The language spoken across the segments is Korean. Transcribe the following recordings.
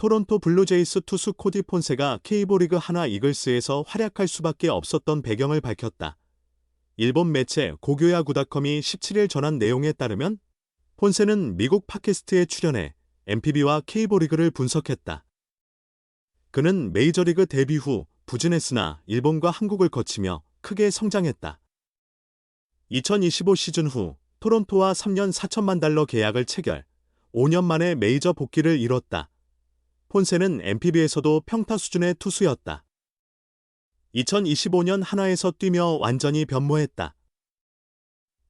토론토 블루제이스 투수 코디 폰세가 K리그 하나 이글스에서 활약할 수밖에 없었던 배경을 밝혔다. 일본 매체 고교야구닷컴이 17일 전한 내용에 따르면 폰세는 미국 팟캐스트에 출연해 NPB와 K리그를 분석했다. 그는 메이저리그 데뷔 후 부진했으나 일본과 한국을 거치며 크게 성장했다. 2025 시즌 후 토론토와 3년 4천만 달러 계약을 체결, 5년 만에 메이저 복귀를 이뤘다. 폰세는 NPB에서도 평타 수준의 투수였다. 2025년 한화에서 뛰며 완전히 변모했다.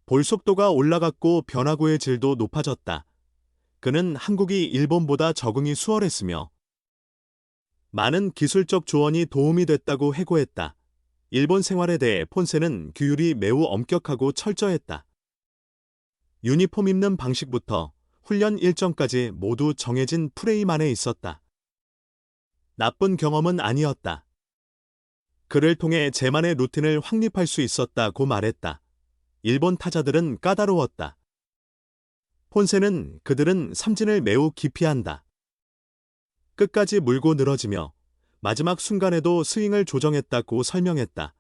볼 속도가 올라갔고 변화구의 질도 높아졌다. 그는 한국이 일본보다 적응이 수월했으며 많은 기술적 조언이 도움이 됐다고 해고했다. 일본 생활에 대해 폰세는 규율이 매우 엄격하고 철저했다. 유니폼 입는 방식부터 훈련 일정까지 모두 정해진 프레임 안에 있었다. 나쁜 경험은 아니었다. 그를 통해 제만의 루틴을 확립할 수 있었다고 말했다. 일본 타자들은 까다로웠다. 폰세는 그들은 삼진을 매우 기피한다. 끝까지 물고 늘어지며 마지막 순간에도 스윙을 조정했다고 설명했다.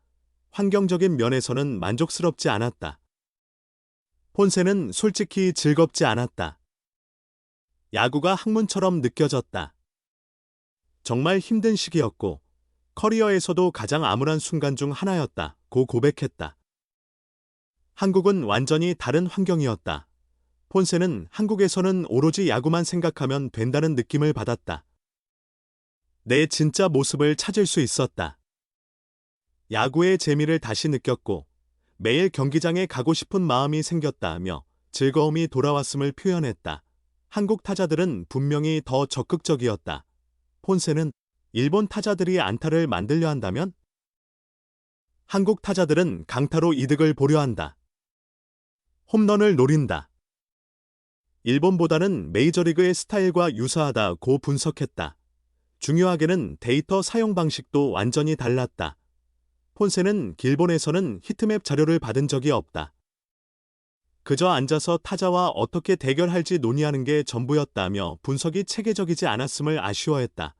환경적인 면에서는 만족스럽지 않았다. 폰세는 솔직히 즐겁지 않았다. 야구가 학문처럼 느껴졌다. 정말 힘든 시기였고 커리어에서도 가장 암울한 순간 중 하나였다고 고백했다. 한국은 완전히 다른 환경이었다. 폰세는 한국에서는 오로지 야구만 생각하면 된다는 느낌을 받았다. 내 진짜 모습을 찾을 수 있었다. 야구의 재미를 다시 느꼈고 매일 경기장에 가고 싶은 마음이 생겼다며 즐거움이 돌아왔음을 표현했다. 한국 타자들은 분명히 더 적극적이었다. 폰세는 일본 타자들이 안타를 만들려 한다면 한국 타자들은 강타로 이득을 보려 한다. 홈런을 노린다. 일본보다는 메이저리그의 스타일과 유사하다고 분석했다. 중요하게는 데이터 사용 방식도 완전히 달랐다. 폰세는 길본에서는 히트맵 자료를 받은 적이 없다. 그저 앉아서 타자와 어떻게 대결할지 논의하는 게 전부였다며 분석이 체계적이지 않았음을 아쉬워했다.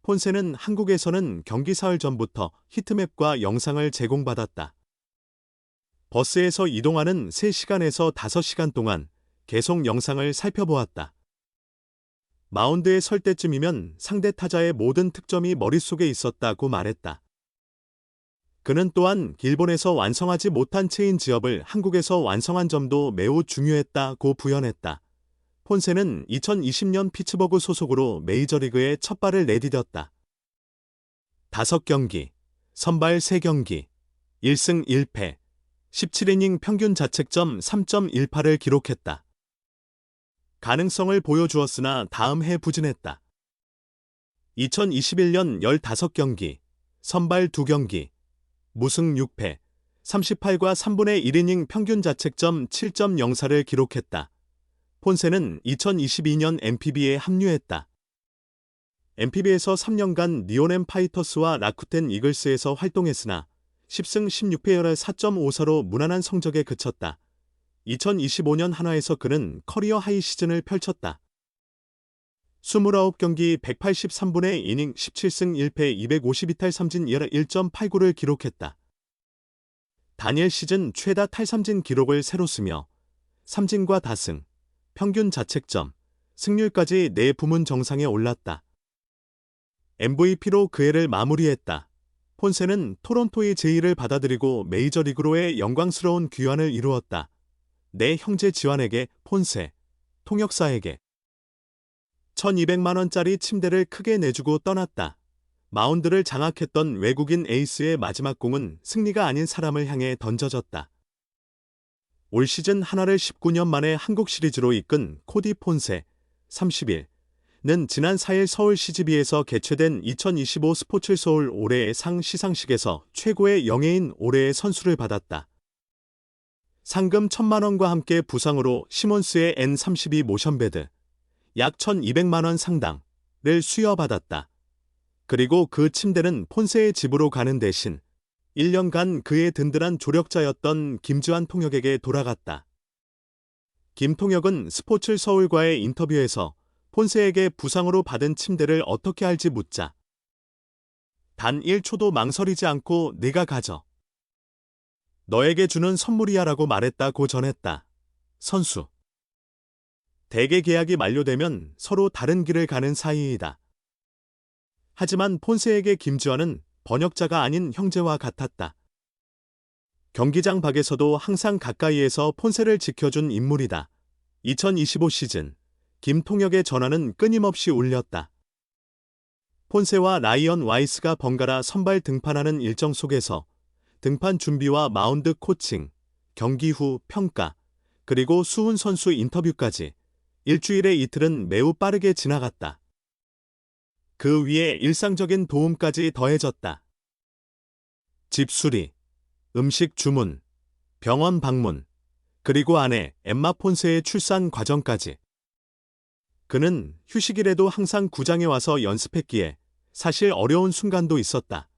폰세는 한국에서는 경기 사흘 전부터 히트맵과 영상을 제공받았다. 버스에서 이동하는 3시간에서 5시간 동안 계속 영상을 살펴보았다. 마운드에 설 때쯤이면 상대 타자의 모든 특점이 머릿속에 있었다고 말했다. 그는 또한 일본에서 완성하지 못한 체인지업을 한국에서 완성한 점도 매우 중요했다고 부연했다. 폰세는 2020년 피츠버그 소속으로 메이저리그에 첫 발을 내디뎠다. 5경기, 선발 3경기, 1승 1패, 17이닝 평균 자책점 3.18을 기록했다. 가능성을 보여주었으나 다음 해 부진했다. 2021년 15경기, 선발 2경기, 무승 6패, 38과 3분의 1이닝 평균 자책점 7.04를 기록했다. 폰세는 2022년 NPB에 합류했다. NPB에서 3년간 니온엠 파이터스와 라쿠텐 이글스에서 활동했으나 10승 16패 4.54로 무난한 성적에 그쳤다. 2025년 한화에서 그는 커리어 하이 시즌을 펼쳤다. 29경기 183분의 이닝 17승 1패 252탈 삼진 1.89를 기록했다. 단일 시즌 최다 탈삼진 기록을 새로 쓰며 삼진과 다승, 평균 자책점, 승률까지 4부문 정상에 올랐다. MVP로 그 해를 마무리했다. 폰세는 토론토의 제의를 받아들이고 메이저리그로의 영광스러운 귀환을 이루었다. 내 형제 지완에게 폰세, 통역사에게 1,200만 원짜리 침대를 크게 내주고 떠났다. 마운드를 장악했던 외국인 에이스의 마지막 공은 승리가 아닌 사람을 향해 던져졌다. 올 시즌 한화를 19년 만에 한국 시리즈로 이끈 코디 폰세, 30일는 지난 4일 서울 CGV에서 개최된 2025 스포츠 서울 올해의 상 시상식에서 최고의 영예인 올해의 선수를 받았다. 상금 1,000만 원과 함께 부상으로 시몬스의 N32 모션베드, 약 1,200만 원 상당을 수여받았다. 그리고 그 침대는 폰세의 집으로 가는 대신 1년간 그의 든든한 조력자였던 김주한 통역에게 돌아갔다. 김 통역은 스포츠 서울과의 인터뷰에서 폰세에게 부상으로 받은 침대를 어떻게 할지 묻자 단 1초도 망설이지 않고 네가 가져. 너에게 주는 선물이야 라고 말했다고 전했다. 선수. 대개 계약이 만료되면 서로 다른 길을 가는 사이이다. 하지만 폰세에게 김주환은 번역자가 아닌 형제와 같았다. 경기장 밖에서도 항상 가까이에서 폰세를 지켜준 인물이다. 2025 시즌 김통혁의 전화는 끊임없이 울렸다. 폰세와 라이언 와이스가 번갈아 선발 등판하는 일정 속에서 등판 준비와 마운드 코칭, 경기 후 평가, 그리고 수훈 선수 인터뷰까지 일주일의 이틀은 매우 빠르게 지나갔다. 그 위에 일상적인 도움까지 더해졌다. 집 수리, 음식 주문, 병원 방문, 그리고 아내 엠마 폰세의 출산 과정까지. 그는 휴식일에도 항상 구장에 와서 연습했기에 사실 어려운 순간도 있었다.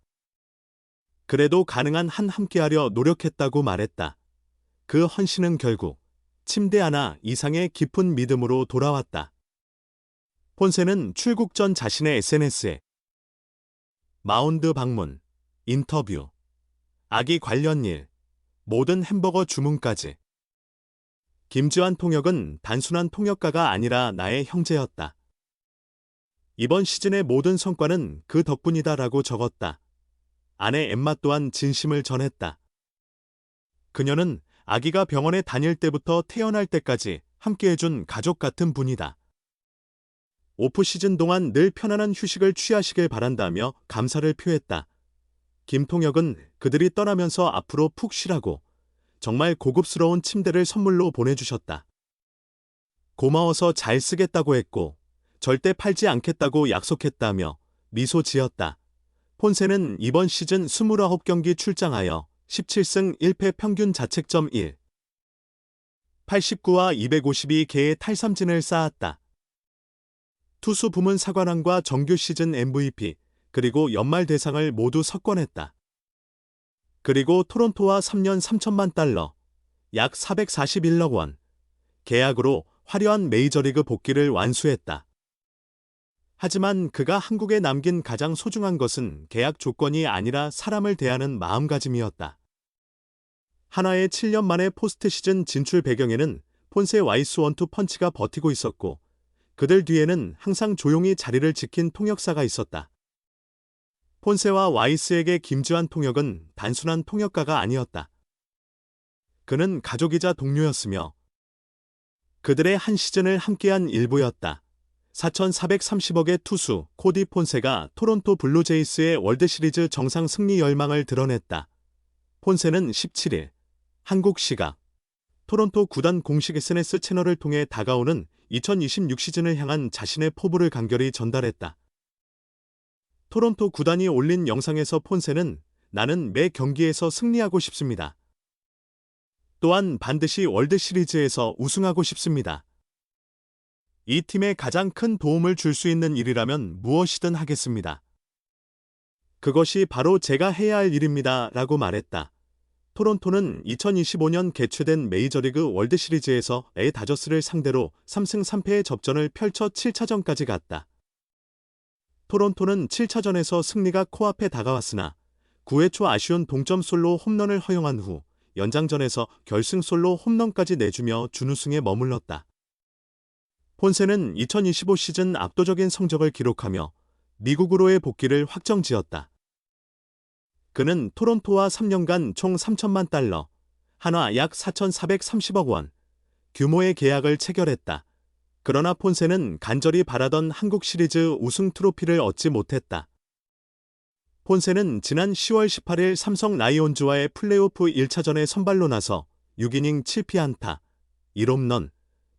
그래도 가능한 한 함께하려 노력했다고 말했다. 그 헌신은 결국 침대 하나 이상의 깊은 믿음으로 돌아왔다. 폰세는 출국 전 자신의 SNS에 마운드 방문, 인터뷰, 아기 관련 일, 모든 햄버거 주문까지. 김주환 통역은 단순한 통역가가 아니라 나의 형제였다. 이번 시즌의 모든 성과는 그 덕분이다라고 적었다. 아내 엠마 또한 진심을 전했다. 그녀는 아기가 병원에 다닐 때부터 태어날 때까지 함께해준 가족 같은 분이다. 오프 시즌 동안 늘 편안한 휴식을 취하시길 바란다며 감사를 표했다. 김통혁은 그들이 떠나면서 앞으로 푹 쉬라고 정말 고급스러운 침대를 선물로 보내주셨다. 고마워서 잘 쓰겠다고 했고 절대 팔지 않겠다고 약속했다며 미소 지었다. 폰세는 이번 시즌 29경기 출장하여 17승 1패 평균 자책점 1, 89와 252개의 탈삼진을 쌓았다. 투수 부문 사관왕과 정규 시즌 MVP, 그리고 연말 대상을 모두 석권했다. 그리고 토론토와 3년 3천만 달러, 약 441억 원, 계약으로 화려한 메이저리그 복귀를 완수했다. 하지만 그가 한국에 남긴 가장 소중한 것은 계약 조건이 아니라 사람을 대하는 마음가짐이었다. 한화의 7년 만에 포스트 시즌 진출 배경에는 폰세 와이스 원투 펀치가 버티고 있었고 그들 뒤에는 항상 조용히 자리를 지킨 통역사가 있었다. 폰세와 와이스에게 김주환 통역은 단순한 통역가가 아니었다. 그는 가족이자 동료였으며 그들의 한 시즌을 함께한 일부였다. 4,430억의 투수 코디 폰세가 토론토 블루제이스의 월드시리즈 정상 승리 열망을 드러냈다. 폰세는 17일 한국 시각 토론토 구단 공식 SNS 채널을 통해 다가오는 2026 시즌을 향한 자신의 포부를 간결히 전달했다. 토론토 구단이 올린 영상에서 폰세는 나는 매 경기에서 승리하고 싶습니다. 또한 반드시 월드시리즈에서 우승하고 싶습니다. 이 팀에 가장 큰 도움을 줄 수 있는 일이라면 무엇이든 하겠습니다. 그것이 바로 제가 해야 할 일입니다. 라고 말했다. 토론토는 2025년 개최된 메이저리그 월드시리즈에서 다저스를 상대로 3승 3패의 접전을 펼쳐 7차전까지 갔다. 토론토는 7차전에서 승리가 코앞에 다가왔으나 9회 초 아쉬운 동점 솔로 홈런을 허용한 후 연장전에서 결승 솔로 홈런까지 내주며 준우승에 머물렀다. 폰세는 2025 시즌 압도적인 성적을 기록하며 미국으로의 복귀를 확정지었다. 그는 토론토와 3년간 총 3천만 달러, 한화 약 4,430억 원 규모의 계약을 체결했다. 그러나 폰세는 간절히 바라던 한국 시리즈 우승 트로피를 얻지 못했다. 폰세는 지난 10월 18일 삼성 라이온즈와의 플레이오프 1차전에 선발로 나서 6이닝 7피안타, 1홈런,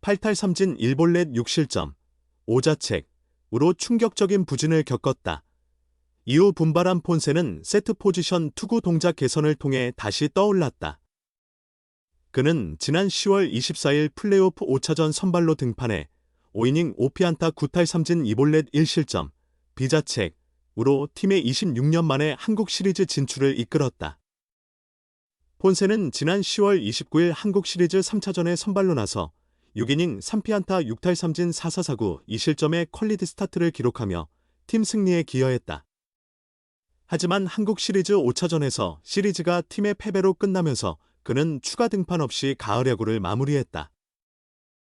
8탈삼진 1볼넷 6실점, 5자책으로 충격적인 부진을 겪었다. 이후 분발한 폰세는 세트 포지션 투구 동작 개선을 통해 다시 떠올랐다. 그는 지난 10월 24일 플레이오프 5차전 선발로 등판해 5이닝 5피안타 9탈삼진 2볼넷 1실점, 비자책으로 팀의 26년 만에 한국 시리즈 진출을 이끌었다. 폰세는 지난 10월 29일 한국 시리즈 3차전에 선발로 나서 6이닝 3피안타 6탈 3진 4사사구 2실점의 퀄리티 스타트를 기록하며 팀 승리에 기여했다. 하지만 한국 시리즈 5차전에서 시리즈가 팀의 패배로 끝나면서 그는 추가 등판 없이 가을 야구를 마무리했다.